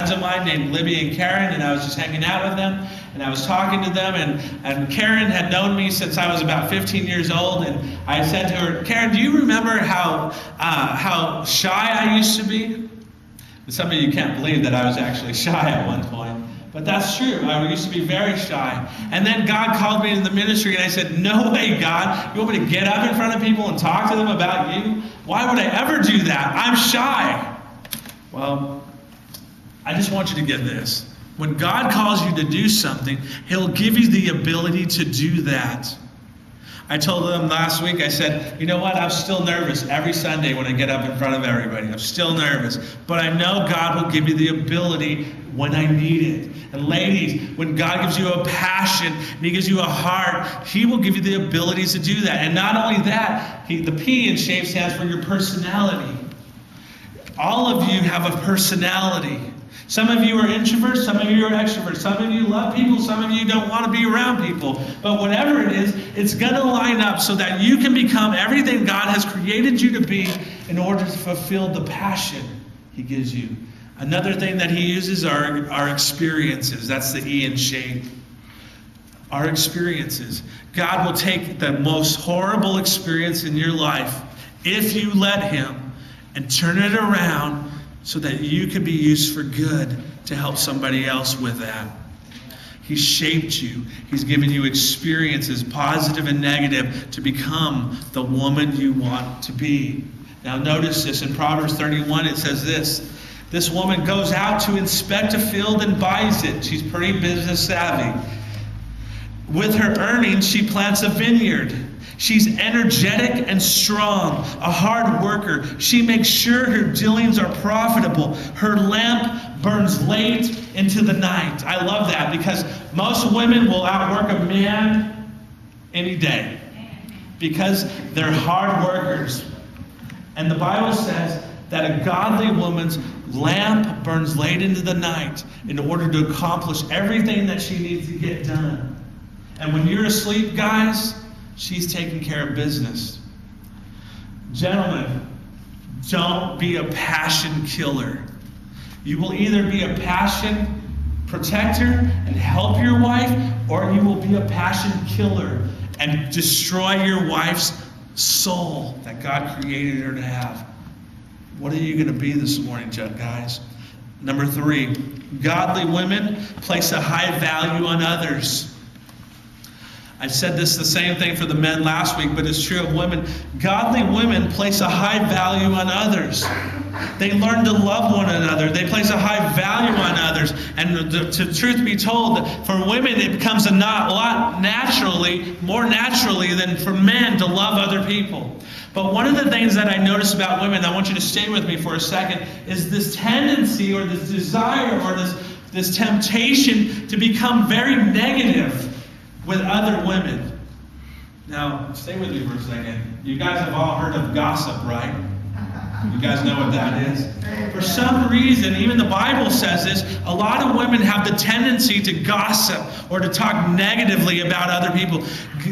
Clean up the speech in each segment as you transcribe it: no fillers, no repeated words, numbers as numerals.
friends of mine named Libby and Karen, and I was just hanging out with them, and I was talking to them, and Karen had known me since I was about 15 years old, and I said to her, Karen, do you remember how shy I used to be? And some of you can't believe that I was actually shy at one point. But that's true. I used to be very shy. And then God called me into the ministry, and I said, no way, God. You want me to get up in front of people and talk to them about you? Why would I ever do that? I'm shy. Well, I just want you to get this. When God calls you to do something, he'll give you the ability to do that. I told them last week, I said, you know what, I'm still nervous every Sunday when I get up in front of everybody. I'm still nervous. But I know God will give you the ability when I need it. And ladies, when God gives you a passion and he gives you a heart, he will give you the abilities to do that. And not only that, the P in SHAPE stands for your personality. All of you have a personality. Some of you are introverts, some of you are extroverts, some of you love people, some of you don't want to be around people. But whatever it is, it's going to line up so that you can become everything God has created you to be in order to fulfill the passion he gives you. Another thing that he uses are our experiences. That's the E in SHAPE. Our experiences. God will take the most horrible experience in your life, if you let him, and turn it around so that you can be used for good to help somebody else with that. He's shaped you. He's given you experiences, positive and negative, to become the woman you want to be. Now notice this. In Proverbs 31, it says this. This woman goes out to inspect a field and buys it. She's pretty business savvy. With her earnings, she plants a vineyard. She's energetic and strong, a hard worker. She makes sure her dealings are profitable. Her lamp burns late into the night. I love that because most women will outwork a man any day because they're hard workers. And the Bible says that a godly woman's lamp burns late into the night in order to accomplish everything that she needs to get done. And when you're asleep, guys, she's taking care of business. Gentlemen, don't be a passion killer. You will either be a passion protector and help your wife, or you will be a passion killer and destroy your wife's soul that God created her to have. What are you going to be this morning, guys? Number 3, godly women place a high value on others. I said this the same thing for the men last week, but it's true of women. Godly women place a high value on others. They learn to love one another. They place a high value on others. And to truth be told, for women it becomes a lot more naturally than for men to love other people. But one of the things that I notice about women, I want you to stay with me for a second, is this tendency or this desire or this temptation to become very negative with other women. Now, stay with me for a second. You guys have all heard of gossip, right? You guys know what that is? For some reason, even the Bible says this, a lot of women have the tendency to gossip or to talk negatively about other people.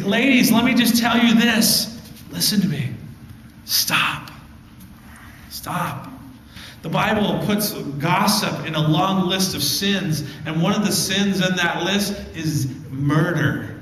Ladies, let me just tell you this. Listen to me. Stop. Stop. The Bible puts gossip in a long list of sins, and one of the sins in that list is murder.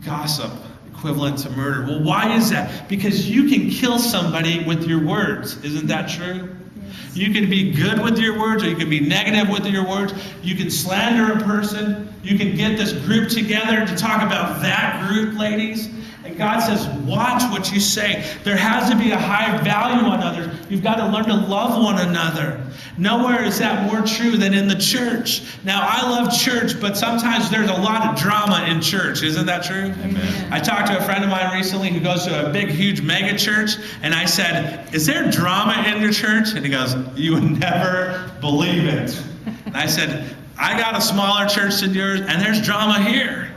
Gossip, equivalent to murder. Well, why is that? Because you can kill somebody with your words. Isn't that true? Yes. You can be good with your words, or you can be negative with your words. You can slander a person. You can get this group together to talk about that group, ladies. And God says, watch what you say. There has to be a high value on others. You've got to learn to love one another. Nowhere is that more true than in the church. Now, I love church, but sometimes there's a lot of drama in church. Isn't that true? Amen. I talked to a friend of mine recently who goes to a big, huge mega church, and I said, is there drama in your church? And he goes, you would never believe it. And I said, I got a smaller church than yours, and there's drama here.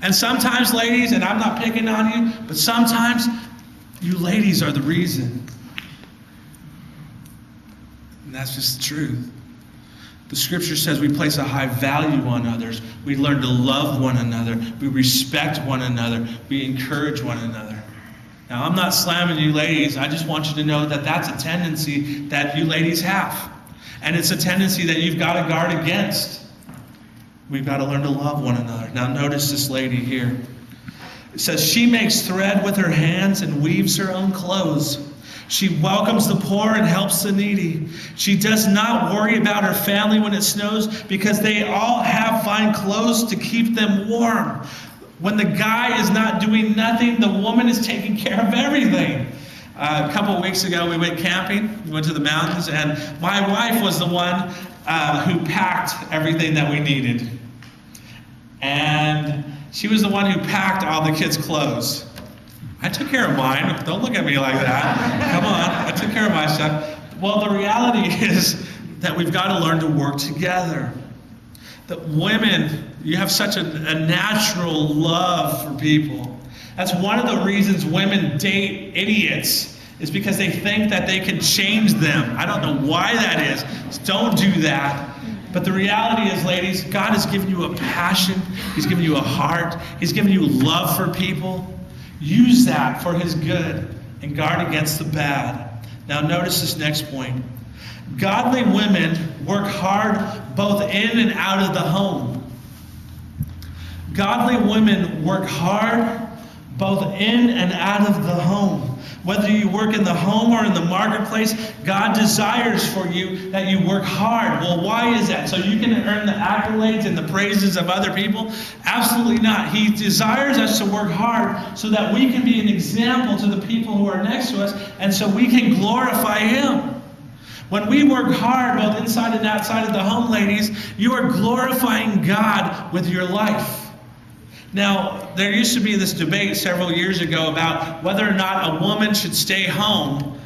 And sometimes, ladies, and I'm not picking on you, but sometimes you ladies are the reason. And that's just the truth. The scripture says we place a high value on others. We learn to love one another. We respect one another. We encourage one another. Now, I'm not slamming you ladies. I just want you to know that that's a tendency that you ladies have. And it's a tendency that you've got to guard against. We've got to learn to love one another. Now notice this lady here. It says, she makes thread with her hands and weaves her own clothes. She welcomes the poor and helps the needy. She does not worry about her family when it snows because they all have fine clothes to keep them warm. When the guy is not doing nothing, the woman is taking care of everything. A couple of weeks ago, we went camping. We went to the mountains, and my wife was the one who packed everything that we needed. And she was the one who packed all the kids' clothes. I took care of mine. Don't look at me like that. Come on. I took care of my stuff. Well, the reality is that we've got to learn to work together. That women, you have such a natural love for people. That's one of the reasons women date idiots, is because they think that they can change them. I don't know why that is. Don't do that. But the reality is, ladies, God has given you a passion. He's given you a heart. He's given you love for people. Use that for His good and guard against the bad. Now notice this next point. Godly women work hard both in and out of the home. Godly women work hard both in and out of the home. Whether you work in the home or in the marketplace, God desires for you that you work hard. Well, why is that? So you can earn the accolades and the praises of other people? Absolutely not. He desires us to work hard so that we can be an example to the people who are next to us, and so we can glorify Him. When we work hard, both inside and outside of the home, ladies, you are glorifying God with your life. Now, there used to be this debate several years ago about whether or not a woman should stay home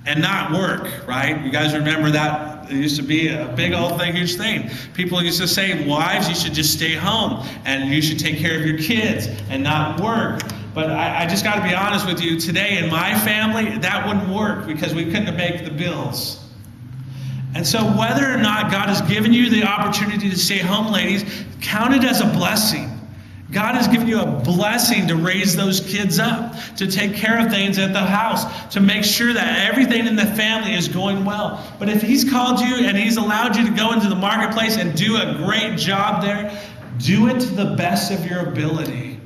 and not work, right? You guys remember that? It used to be a big old thing, huge thing. People used to say, wives, you should just stay home and you should take care of your kids and not work. But I just got to be honest with you. Today in my family, that wouldn't work because we couldn't make the bills. And so whether or not God has given you the opportunity to stay home, ladies, count it as a blessing. God has given you a blessing to raise those kids up, to take care of things at the house, to make sure that everything in the family is going well. But if He's called you and He's allowed you to go into the marketplace and do a great job there, do it to the best of your ability.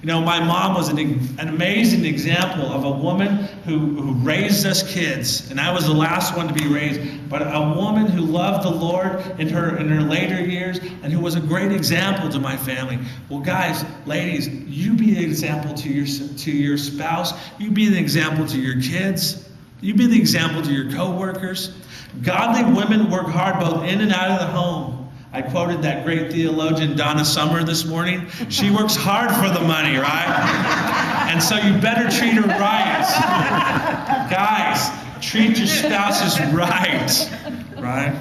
You know, my mom was an amazing example of a woman who raised us kids, and I was the last one to be raised, but a woman who loved the Lord in her later years and who was a great example to my family. Well, guys, ladies, you be an example to your spouse. You be the example to your kids. You be the example to your co-workers. Godly women work hard both in and out of the home. I quoted that great theologian Donna Summer this morning. She works hard for the money, right? And so you better treat her right. Guys, treat your spouses right. Right?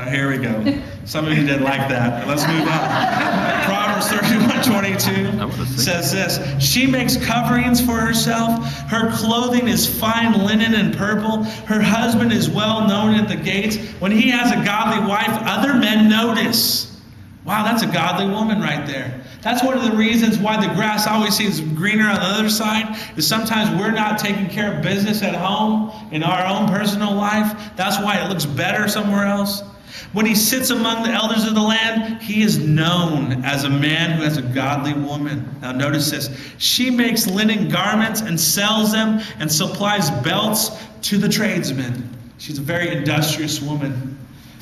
Here we go. Some of you didn't like that. Let's move on. Proverbs 31:22 says this. She makes coverings for herself. Her clothing is fine linen and purple. Her husband is well known at the gates. When he has a godly wife, other men notice. Wow, that's a godly woman right there. That's one of the reasons why the grass always seems greener on the other side, is sometimes we're not taking care of business at home, in our own personal life. That's why it looks better somewhere else. When he sits among the elders of the land, he is known as a man who has a godly woman. Now notice this. She makes linen garments and sells them and supplies belts to the tradesmen. She's a very industrious woman.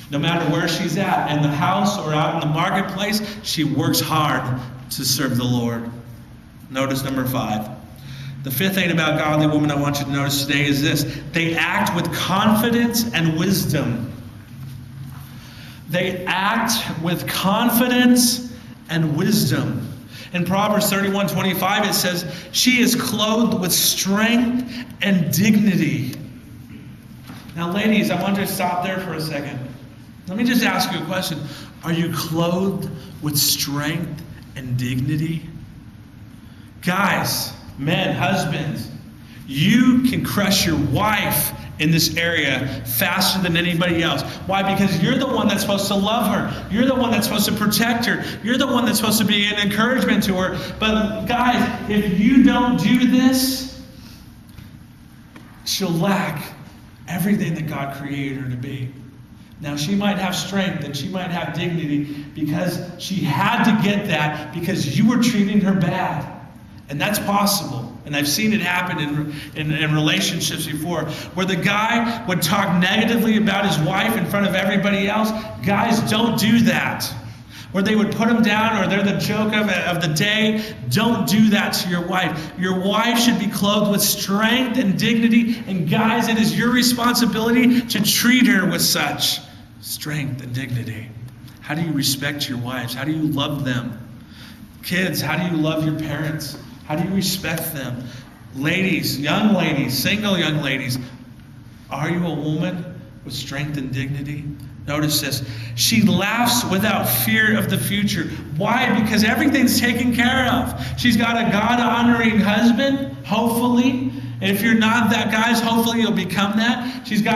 No matter where she's at, in the house or out in the marketplace, she works hard to serve the Lord. Notice number 5. The fifth thing about godly women I want you to notice today is this. They act with confidence and wisdom. They act with confidence and wisdom. In Proverbs 31:25 it says, she is clothed with strength and dignity. Now ladies, I want you to stop there for a second. Let me just ask you a question. Are you clothed with strength and dignity? Guys, men, husbands, you can crush your wife in this area faster than anybody else. Why? Because you're the one that's supposed to love her. You're the one that's supposed to protect her. You're the one that's supposed to be an encouragement to her. But guys, if you don't do this, she'll lack everything that God created her to be. Now, she might have strength and she might have dignity because she had to get that because you were treating her bad. And that's possible. And I've seen it happen in relationships before, where the guy would talk negatively about his wife in front of everybody else. Guys, don't do that. Where they would put him down, or they're the joke of the day. Don't do that to your wife. Your wife should be clothed with strength and dignity. And guys, it is your responsibility to treat her with such strength and dignity. How do you respect your wives? How do you love them? Kids, how do you love your parents? How do you respect them? Ladies, young ladies, single young ladies, are you a woman with strength and dignity? Notice this. She laughs without fear of the future. Why? Because everything's taken care of. She's got a God-honoring husband, hopefully. And if you're not that, guys, hopefully you'll become that. She's got